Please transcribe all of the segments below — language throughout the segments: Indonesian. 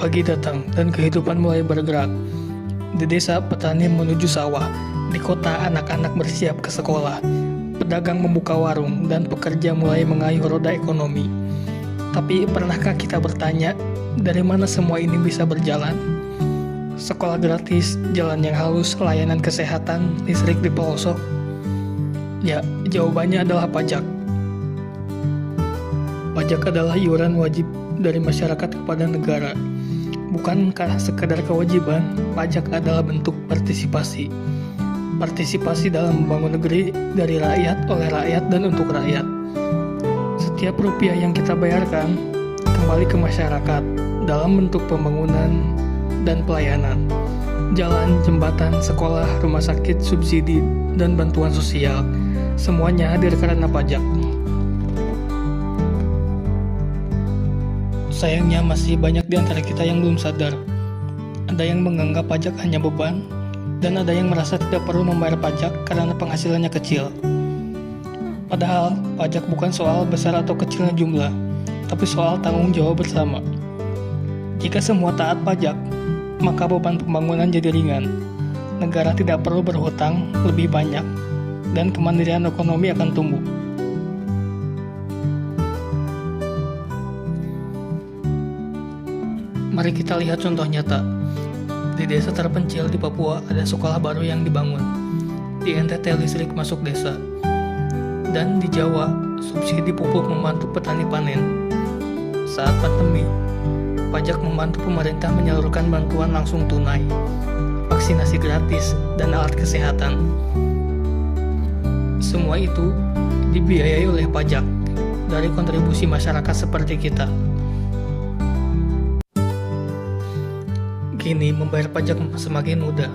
Pagi datang dan kehidupan mulai bergerak. Di desa, petani menuju sawah. Di kota, anak-anak bersiap ke sekolah. Pedagang membuka warung dan pekerja mulai mengayuh roda ekonomi. Tapi pernahkah kita bertanya, dari mana semua ini bisa berjalan? Sekolah gratis, jalan yang halus, layanan kesehatan, listrik di pelosok. Ya, jawabannya adalah pajak. Pajak adalah iuran wajib dari masyarakat kepada negara. Bukankah sekedar kewajiban, pajak adalah bentuk partisipasi. Partisipasi dalam membangun negeri dari rakyat, oleh rakyat, dan untuk rakyat. Setiap rupiah yang kita bayarkan kembali ke masyarakat dalam bentuk pembangunan dan pelayanan. Jalan, jembatan, sekolah, rumah sakit, subsidi, dan bantuan sosial. Semuanya hadir karena pajak. Sayangnya masih banyak di antara kita yang belum sadar. Ada yang menganggap pajak hanya beban, dan ada yang merasa tidak perlu membayar pajak karena penghasilannya kecil. Padahal, pajak bukan soal besar atau kecilnya jumlah, tapi soal tanggung jawab bersama. Jika semua taat pajak, maka beban pembangunan jadi ringan. Negara tidak perlu berhutang lebih banyak, dan kemandirian ekonomi akan tumbuh. Mari kita lihat contoh nyata. Di desa terpencil di Papua ada sekolah baru yang dibangun. Di NTT listrik masuk desa. Dan di Jawa, subsidi pupuk membantu petani panen. Saat pandemi, pajak membantu pemerintah menyalurkan bantuan langsung tunai, vaksinasi gratis, dan alat kesehatan. Semua itu dibiayai oleh pajak dari kontribusi masyarakat seperti kita. Kini membayar pajak semakin mudah.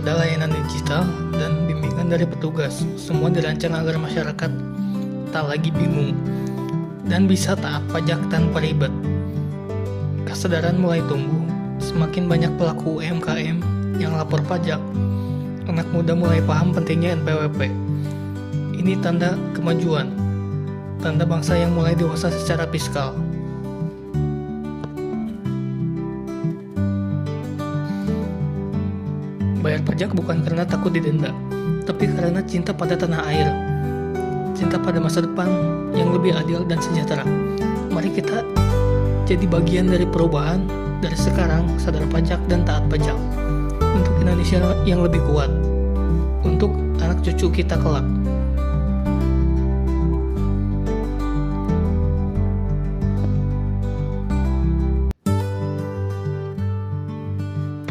Ada layanan digital dan bimbingan dari petugas. Semua dirancang agar masyarakat tak lagi bingung dan bisa taat pajak tanpa ribet. Kesadaran mulai tumbuh. Semakin banyak pelaku UMKM yang lapor pajak. Anak muda mulai paham pentingnya NPWP. Ini tanda kemajuan. Tanda bangsa yang mulai dewasa secara fiskal. Bayar pajak bukan karena takut didenda, tapi karena cinta pada tanah air, cinta pada masa depan yang lebih adil dan sejahtera. Mari kita jadi bagian dari perubahan dari sekarang, sadar pajak dan taat pajak, untuk Indonesia yang lebih kuat, untuk anak cucu kita kelak.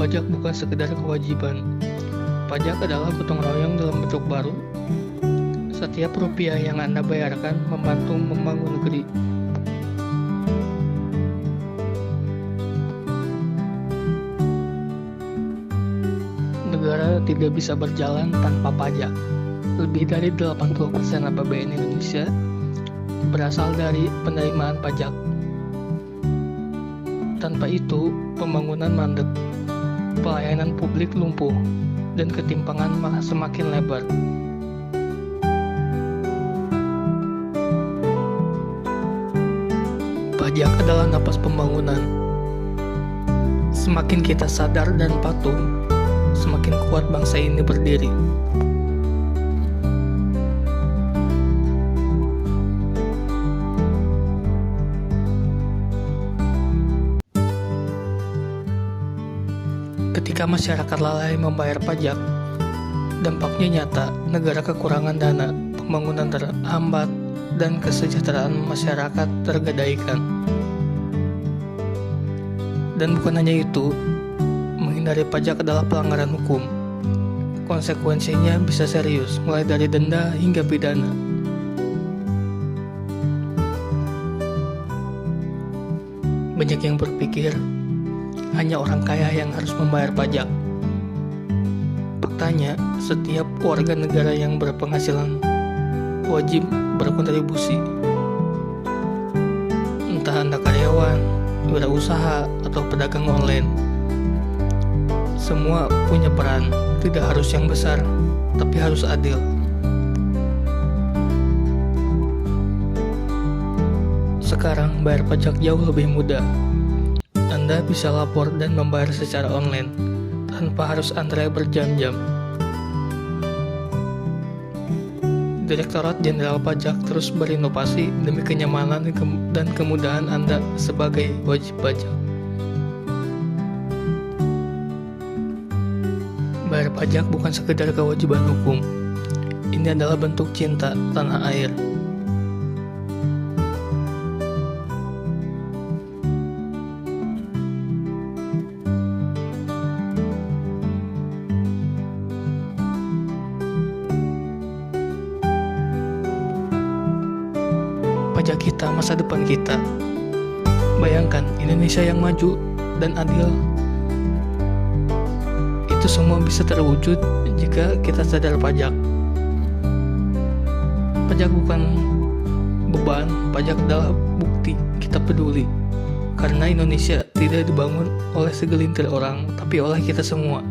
Pajak bukan sekedar kewajiban. Pajak adalah gotong royong dalam bentuk baru. Setiap rupiah yang Anda bayarkan membantu membangun negeri. Negara tidak bisa berjalan tanpa pajak. Lebih dari 80% APBN Indonesia berasal dari penerimaan pajak. Tanpa itu, pembangunan mandek. Pelayanan publik lumpuh, dan ketimpangan malah semakin lebar. Pajak adalah napas pembangunan. Semakin kita sadar dan patuh, semakin kuat bangsa ini berdiri. Ketika masyarakat lalai membayar pajak, dampaknya nyata, negara kekurangan dana, pembangunan terhambat, dan kesejahteraan masyarakat tergadaikan. Dan bukan hanya itu, menghindari pajak adalah pelanggaran hukum. Konsekuensinya bisa serius, mulai dari denda hingga pidana. Banyak yang berpikir, hanya orang kaya yang harus membayar pajak. Faktanya, setiap warga negara yang berpenghasilan wajib berkontribusi. Entah Anda karyawan, wirausaha, atau pedagang online. Semua punya peran, tidak harus yang besar, tapi harus adil. Sekarang bayar pajak jauh lebih mudah. Anda bisa lapor dan membayar secara online, tanpa harus antre berjam-jam. Direktorat Jenderal Pajak terus berinovasi demi kenyamanan dan kemudahan Anda sebagai wajib pajak. Bayar pajak bukan sekedar kewajiban hukum. Ini adalah bentuk cinta tanah air. Pajak kita, masa depan kita. Bayangkan Indonesia yang maju dan adil. Itu semua bisa terwujud jika kita sadar pajak. Pajak bukan beban, pajak adalah bukti kita peduli. Karena Indonesia tidak dibangun oleh segelintir orang, tapi oleh kita semua.